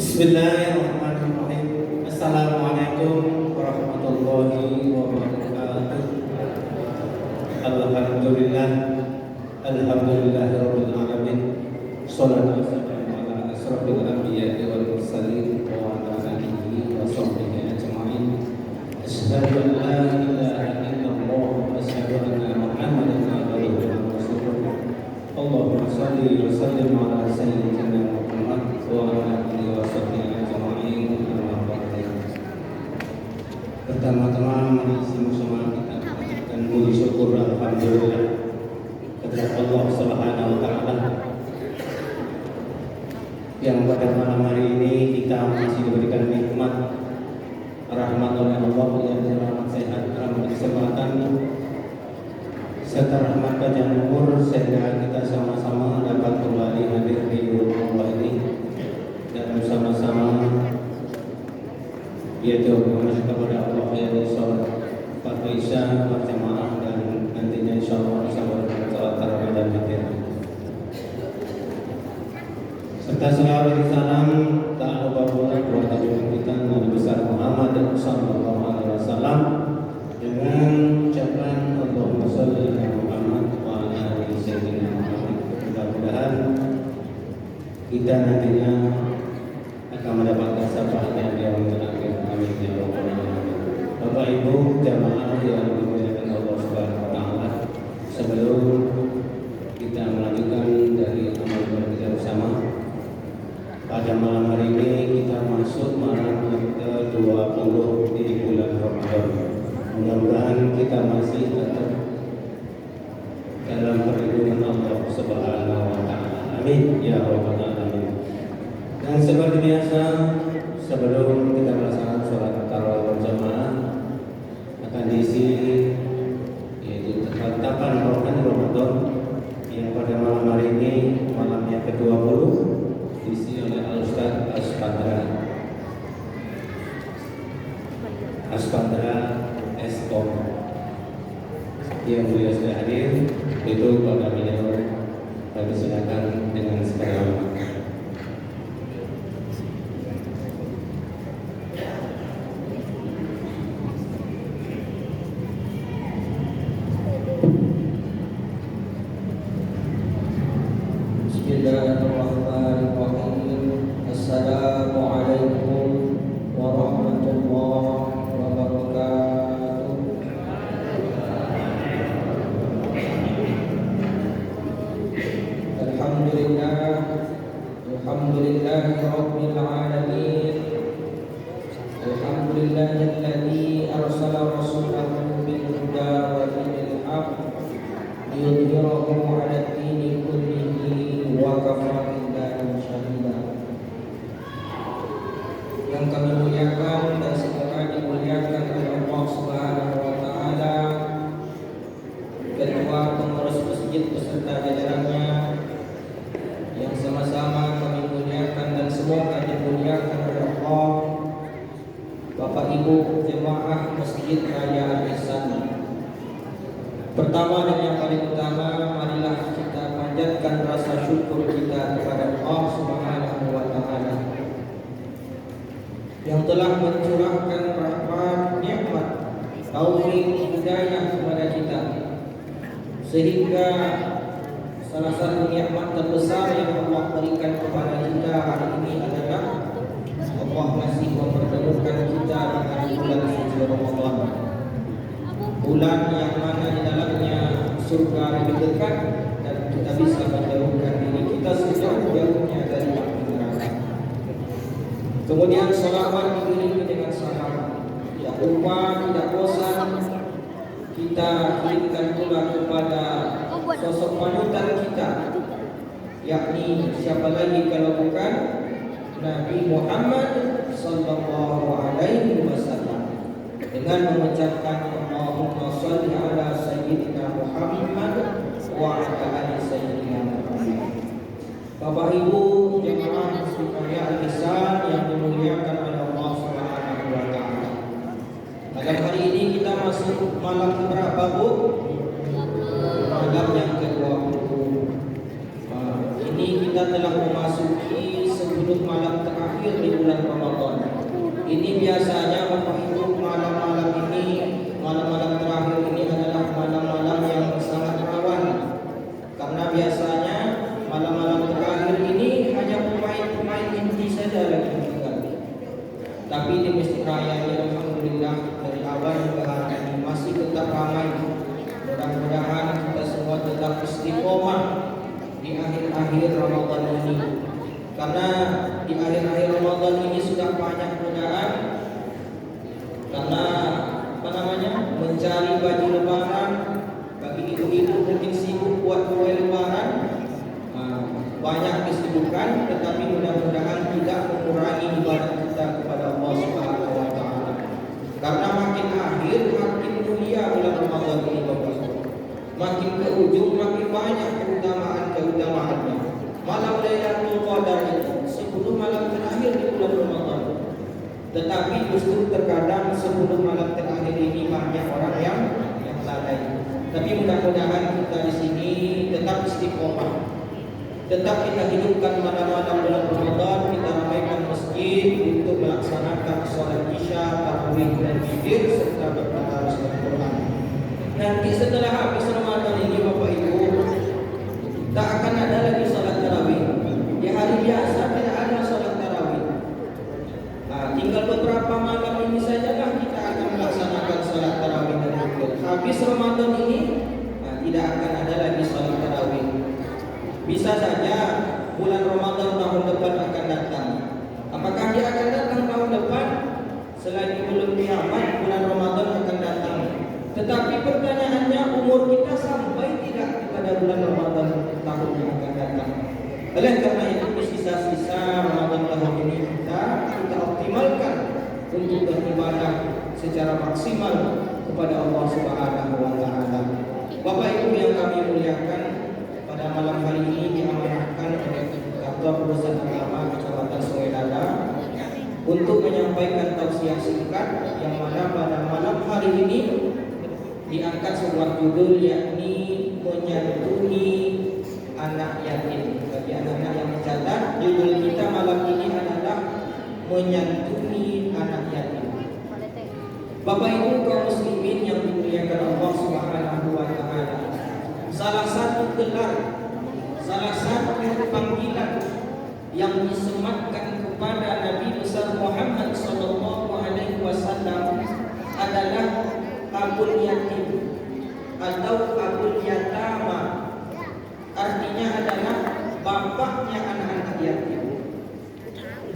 Bismillahirrahmanirrahim. Assalamualaikum warahmatullahi wabarakatuh. Alhamdulillah, alhamdulillahirabbil alamin. Shallallahu ala asrofil anbiya'i wal mursalin wa ala alihi wa sahbihi ajma'in. Asyhadu an la ilaha illallah wa asyhadu anna Muhammadan abduhu wa rasuluh. Allahumma shalli wa sallim ala sayyidina Muhammad wa ala alihi wa sahbihi ajma'in. Pertama-tama mari sama-sama kita panjatkan puji syukur alhamdulillah kepada Allah Subhanahu wa taala yang pada malam hari ini kita masih diberikan nikmat rahmat oleh Allah, yang rahmat sehat, rahmat kesehatan serta rahmat panjang umur, sehingga kita sama-sama dapat kembali hadir di rumah Allah ini dan bersama-sama yaitu memohon kepada Allah yang sholat Fardhu Isya berjamaah dan nantinya insyaallah bisa sholat tarawih dan witir. Serta salawat dan salam tak lupa pula kepada junjungan kita Nabi besar Muhammad sallallahu alaihi wasallam dengan ucapan Allahumma shalli ala Muhammad wa ala ali sayyidina Muhammad. Mudah-mudahan kita nantinya akan mendapatkan syafaat yang akhir. Amin ya rabbal alamin. Bapak Ibu jamaah yang dimuliakan Allah Subhanahu wa taala, sebelum kita melanjutkan dari amal ibadah kita bersama, pada malam hari ini kita masuk malam yang ke-20 di bulan Ramadan. Mudah-mudahan kita masih tetap dalam perlindungan Allah Subhanahu wa taala. Amin ya rabbal alamin. Dan seperti biasa, sebelum kita melaksanakan sholat tarawih berjamaah akan diisi yaitu tetapan rohani Ramadan yang pada malam hari ini malam yang ke-20 diisi oleh Al-Ustaz Aspandra Eskom yang beliau sudah hadir. Itu pada beliau kami silakan dengan segala hormat. Assalamualaikum warahmatullahi wabarakatuh. Alhamdulillahirabbil alamin. Alhamdulillahilladzi arsala rasulahu bil huda wa dinil haqq liyudhhirahu 'ala ad-dini kullihi wa kafaa billahi shahida. Yang kami muliakan dan semoga dimuliakan oleh Allah Subhanahu wa taala, Ketua Pengurus Masjid beserta jajarannya yang sama-sama kami muliakan dan semoga dimuliakan oleh Allah, Bapak Ibu jemaah Masjid Raya Al-Ihsan. Pertama dan yang paling utama, marilah kita panjatkan rasa syukur kita kepada Allah Subhanahu wa taala yang telah mencurahkan rahmat, nikmat, taufik, hidayah kepada kita, sehingga salah satu nikmat terbesar yang Allah berikan kepada kita hari ini adalah Allah masih mempertemukan kita dengan bulan suci Ramadan, bulan yang mana di dalamnya surga lebih dekat dan kita bisa menjauhkan diri kita sejauh-jauhnya dari api neraka. Kemudian salawat diiringi dengan salam, tidak lupa, tidak bosan kita kirimkan pula kepada sosok panutan kita, yakni siapa lagi kalau bukan Nabi Muhammad sallallahu alaihi wasallam, dengan mengucapkan Allahumma shalli ala sayyidina Muhammad wa ala ali sayyidina Muhammad. Bapak Ibu jemaah Raya Al-Ihsan yang dimuliakan oleh Allah Subhanahu wa taala. Pada hari ini kita masuk malam berapa, Bu? Malam yang ke-20. Ini kita kita telah memasuki 10 malam terakhir di bulan Ramadan. Ini biasanya Bapak Ibu, malam-malam ini, malam-malam terakhir ini adalah malam-malam yang sangat rawan. Karena biasanya malam-malam terakhir ini hanya pemain-pemain inti saja lagi tinggal. Tapi di Masjid Raya ini alhamdulillah dari awal hingga hari ini masih tetap ramai. Mudah-mudahan kita semua tetap istiqomah di akhir-akhir Ramadan ini. Karena di akhir-akhir Ramadan ini sudah banyak godaan. Karena mencari baju lebaran, bagi ibu-ibu mungkin sibuk buat kue lebaran. Banyak kesibukan, tetapi mudah-mudahan tidak mengurangi ibadah kita kepada Allah Subhanahu wa taala. Karena makin akhir makin mulia bulan Ramadan ini Bapak Ibu. Makin ke ujung makin banyak keutamaannya. Malam Lailatul Qadar itu 10 malam terakhir di bulan Ramadan. Tetapi justru terkadang 10 malam terakhir ini banyak orang yang lalai. Tapi mudah-mudahan kita di sini tetap istiqomah. Tetap kita hidupkan malam-malam bulan Ramadan, kita ramaikan masjid untuk melaksanakan sholat isya, tarawih dan witir serta bertadarus Al-Quran. Nanti setelah habis Ramadan ini Bapak Ibu, tak akan ada lagi sholat tarawih. Di hari biasa tidak ada sholat tarawih. Tinggal beberapa malam ini sajalah kita akan melaksanakan sholat tarawih dan witir. Habis Ramadan ini tidak akan ada lagi sholat tarawih. Bisa saja bulan Ramadan tahun depan akan datang. Apakah dia akan datang tahun depan? Selagi belum kiamat, bulan Ramadan akan datang. Tetapi pertanyaannya, umur kita sampai tidak pada bulan Ramadan tahun yang akan datang? Oleh karena itu, sisa-sisa Ramadan tahun ini kita optimalkan untuk beribadah secara maksimal kepada Allah Subhanahu wa taala. Bapak Ibu yang kami muliakan, pada malam hari ini diamanahkan oleh Ketua Perusahaan Agama Kecamatan Sungai Dada untuk menyampaikan tausiah singkat yang mana pada malam hari ini diangkat sebuah judul, yakni menyantuni anak yatim. Bagi anak-anak yang mencatat, judul kita malam ini adalah menyantuni anak yatim. Bapak Ibu kaum muslimin yang dimuliakan Allah Subhanahu wa taala, salah satu gelar, salah satu panggilan yang disematkan kepada Nabi besar Muhammad sallallahu alaihi wasallam adalah Abul Yatim atau Abul Yatama. Artinya adalah bapaknya anak-anak yatim.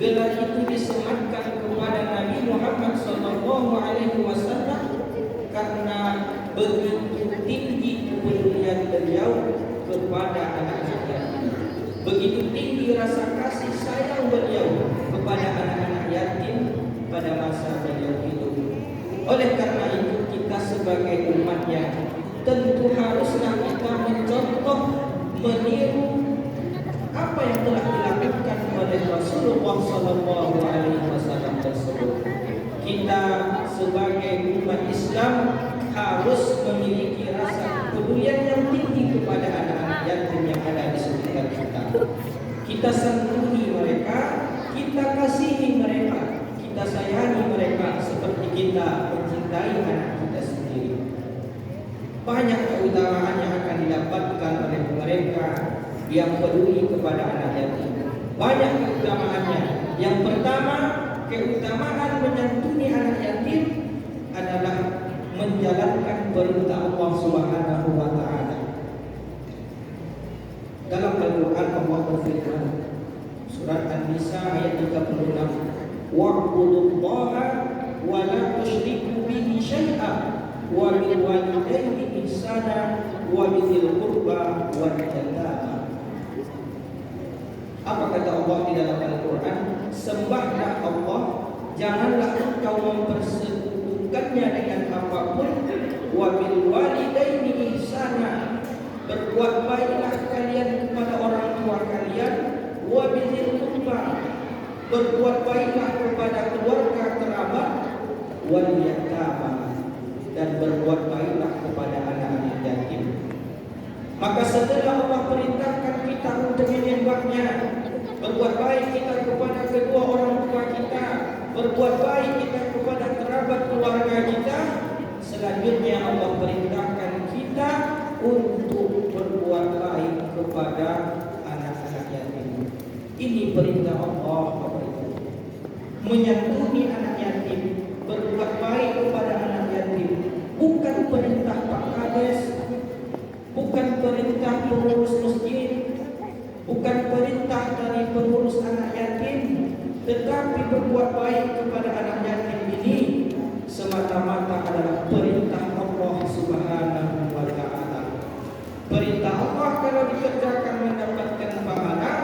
Gelar itu disematkan kepada Nabi Muhammad sallallahu alaihi wasallam karena begitu tinggi kepedulian beliau kepada anak-anak yatim. Begitu tinggi rasa kasih sayang beliau kepada anak-anak yatim pada masa beliau hidup. Oleh karena itu, kita sebagai umatnya tentu haruslah kita mencontoh, meniru apa yang telah dilakukan oleh Rasulullah sallallahu alaihi wasallam tersebut. Kita sebagai umat Islam harus memiliki rasa kepedulian yang tinggi kepada anak-anak yatim yang ada di sekitar kita. Kita santuni mereka, kita kasihi mereka, kita sayangi mereka seperti kita mencintai anak kita sendiri. Banyak keutamaan yang akan didapatkan oleh mereka yang peduli kepada anak yatim. Banyak keutamaannya. Yang pertama, keutamaan menyantuni anak yatim adalah menjalankan perintah Allah Subhanahu wa taala. Dalam Al-Qur'an Allah berfirman, surat An-Nisa ayat 36, wa'budullaha wa la tusyriku bihi syai'an wa bil walidayni ihsana wa bidzil qurba wal yatama. Apa kata Allah di dalam Al-Quran? Sembahlah Allah, janganlah engkau mempersekutukannya dengan apapun. Wa bil walidaini ihsana, berbuat baiklah kalian kepada orang tua kalian. Wa bidzil qurba, berbuat baiklah kepada keluarga kerabat. Wal yatama, dan berbuat baiklah kepada anak-anak yatim. Maka setelah Allah perintahkan kita untuk menyembahnya, berbuat baik kita kepada kedua orang tua kita, berbuat baik kita kepada kerabat keluarga kita, selanjutnya Allah perintahkan kita untuk berbuat baik kepada anak-anak yatim. Ini perintah Allah, Bapak Ibu. Menyantuni anak yatim, berbuat baik kepada anak yatim, bukan perintah Pak Kades, bukan perintah pengurus masjid, bukan perintah dari pengurus anak yatim, tetapi berbuat baik kepada anak yatim ini semata-mata adalah perintah Allah Subhanahu wa Ta'ala. Perintah Allah kalau dikerjakan mendapatkan pahala,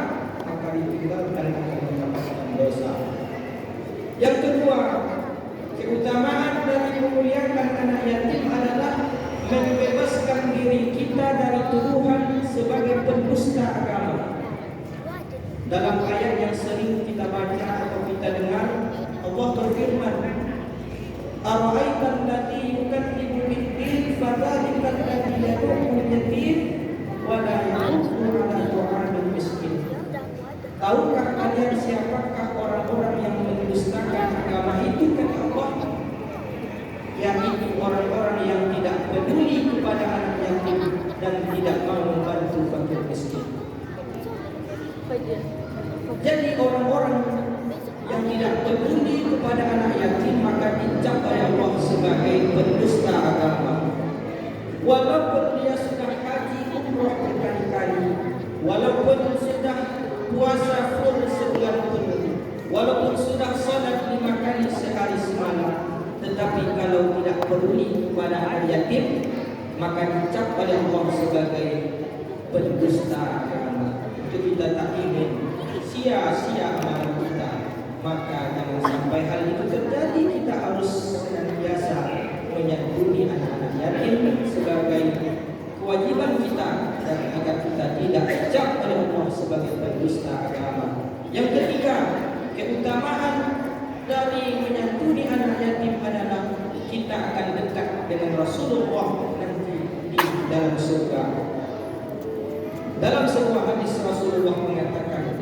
maka ditinggalkan akan mendapatkan dosa. Yang kedua, keutamaan dari memuliakan anak yatim adalah membebaskan diri kita dari tuduhan sebagai pendusta agama. Dalam ayat yang sering kita baca atau kita dengar, Allah berfirman, "Ara'aitan ladzi yukadzibu bid-din fadzalikan ladzi yad'u yatim wa la yahuddu 'ala ta'amil miskin." Tahukah kalian siapakah orang-orang yang mendustakan agama itu, kata Allah? Yaitu orang-orang yang tidak peduli kepada anak yatim dan tidak mau membantu fakir miskin. Jadi orang-orang yang tidak peduli kepada anak yatim maka dicap oleh Allah sebagai pendusta agama. Walaupun dia sudah haji umrah berkali-kali, walaupun sudah puasa full sebulan penuh, walaupun sudah salat 5 kali sehari semalam, tetapi kalau tidak peduli kepada anak yatim maka dicap oleh Allah sebagai pendusta agama. Itu kita tak ingin sia-sia amalan kita. Maka jangan sampai hal itu terjadi. Kita harus senantiasa menyantuni anak-anak yatim sebagai kewajiban kita, dan agar kita tidak dicap oleh Allah sebagai pendusta agama. Yang ketiga, keutamaan dari menyantuni anak yatim adalah kita akan dekat dengan Rasulullah nanti di dalam surga. Dalam sebuah hadis Rasulullah mengatakan,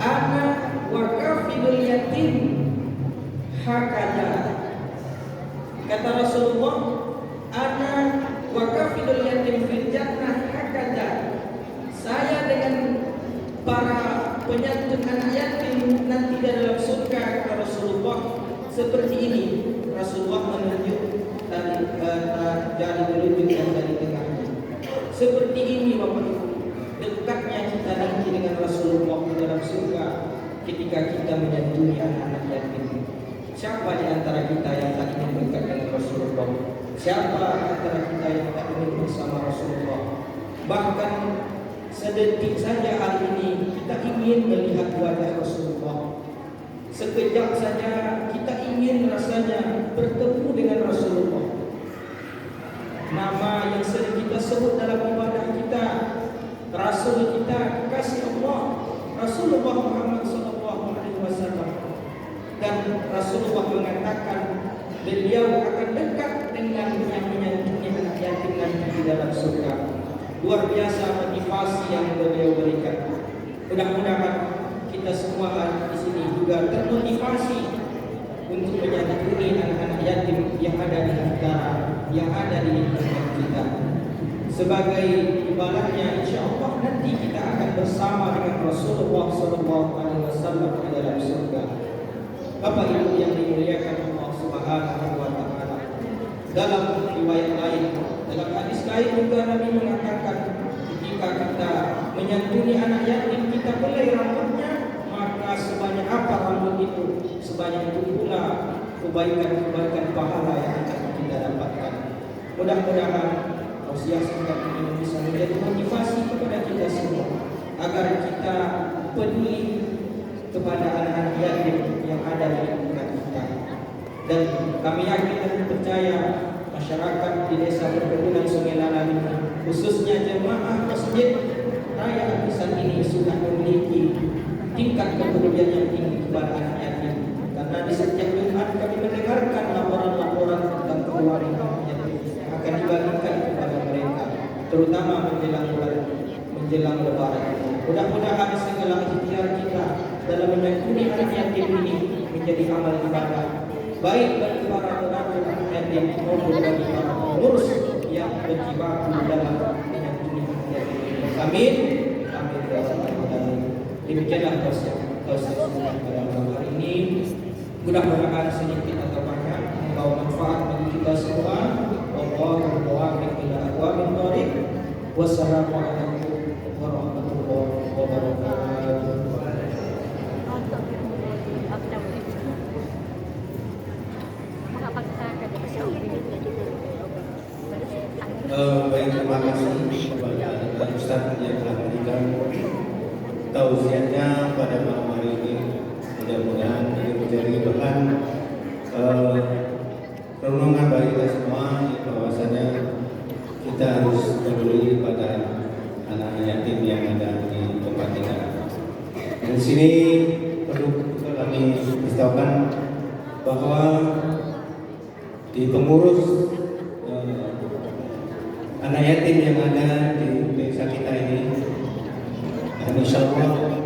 "Ana wa kafilul yatim hakada." Kata Rasulullah, "Ana wa kafilul yatim fil jannah hakada." Saya dengan para penyantun anak yatim nanti dalam surga, kata Rasulullah, seperti ini. Rasulullah menunjuk dari telunjuk yang dari tengahnya. Seperti ini, Bapak Ibu, dekatnya kita nanti dengan Rasulullah di dalam surga ketika kita menyantuni anak-anak yatim. Siapa di antara kita yang tak ingin dekat dengan Rasulullah? Siapa di antara kita yang tak ingin bersama Rasulullah? Bahkan sedetik saja hari ini kita ingin melihat wajah Rasulullah. Sekejap saja kita ingin rasanya bertemu dengan Rasulullah. Nama yang sering kita sebut dalam ibadah kita, Rasul kita, kekasih Allah, Rasulullah Muhammad SAW. Dan Rasulullah mengatakan beliau akan dekat dengan yang menyantuni anak yatim nanti di dalam surga. Luar biasa motivasi yang beliau berikan. Mudah-mudahan kita semua di sini juga termotivasi untuk menyantuni anak-anak yatim yang ada di antara yang ada di lingkungan kita. Sebagai imbalannya, insya Allah nanti kita akan bersama dengan Rasulullah SAW di dalam surga. Bapak Ibu yang dimuliakan Allah Subhanahu wa Ta'ala, dalam riwayat lain, dalam hadis lain juga Nabi mengatakan, jika kita menyantuni anak yatim, kita belai rambutnya, maka sebanyak apa rambut itu, sebanyak itu pula kebaikan-kebaikan pahala yang akan kita dapatkan. Mudah-mudahan tausiah singkat ini bisa menjadi motivasi kepada kita semua agar kita peduli kepada anak-anak yatim yang ada di lingkungan kita. Dan kami yakin dan percaya masyarakat di desa perkebunan Sungai Lalang ini, khususnya jemaah Masjid Raya Apisan ini, sudah memiliki tingkat kepedulian yang tinggi kepada anak yatim. Karena di setiap Jumat kami mendengarkan laporan-laporan tentang keluarga yatim yang akan dibagikan kepada mereka. terutama menjelang Lebaran. Mudah-mudahan segala ikhtiar kita dalam menyantuni anak yatim ini menjadi amal ibadah, baik bagi para penanggung anak yatim maupun bagi para pengurus yang berjibaku dalam menyantuni anak yatim ini. Amin. Amin ya rabbal alamin. Demikianlah tausiah pada malam hari ini. Mudah-mudahan sedikit atau banyak membawa manfaat bagi kita semua. Wallahu muwaffiq ila aqwamit thoriq. Wassalamualaikum warahmatullahi wabarakatuh. Baik, terima kasih kepada Ustaz yang telah memberikan tausiahnya pada malam hari ini. Mudah-mudahan ini menjadi bahan renungan bagi kita semua, bahwasanya kita harus peduli pada anak yatim yang ada di tempat kita. Di sini perlu kami beritahukan bahwa di pengurus anak yatim yang ada di desa kita ini, dan insya Allah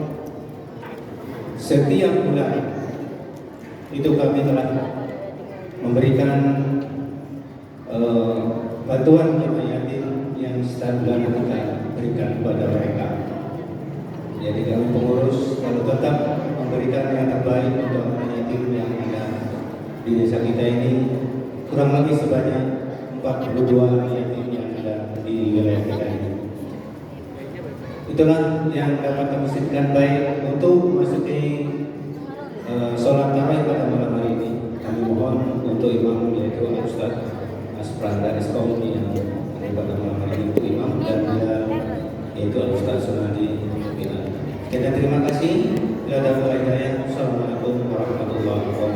setiap bulan itu kami telah memberikan bantuan anak yatim yang setiap bulan kita berikan kepada mereka. Jadi kami pengurus kalau tetap memberikan yang terbaik untuk anak yatim yang ada di desa kita ini, kurang lebih sebanyak 42 anak yatim yang ada di wilayah kita ini. Itulah yang dapat kami sampaikan. Baik, untuk masuki sholat tarawih pada malam hari ini, kami mohon untuk imam yaitu Ustaz Asfran dari Sekolah yang pada malam hari ini untuk imam, dan dia yaitu Ustaz Sunadi. Kita terima kasih. Bila ada hidayah. Assalamualaikum warahmatullahi wabarakatuh.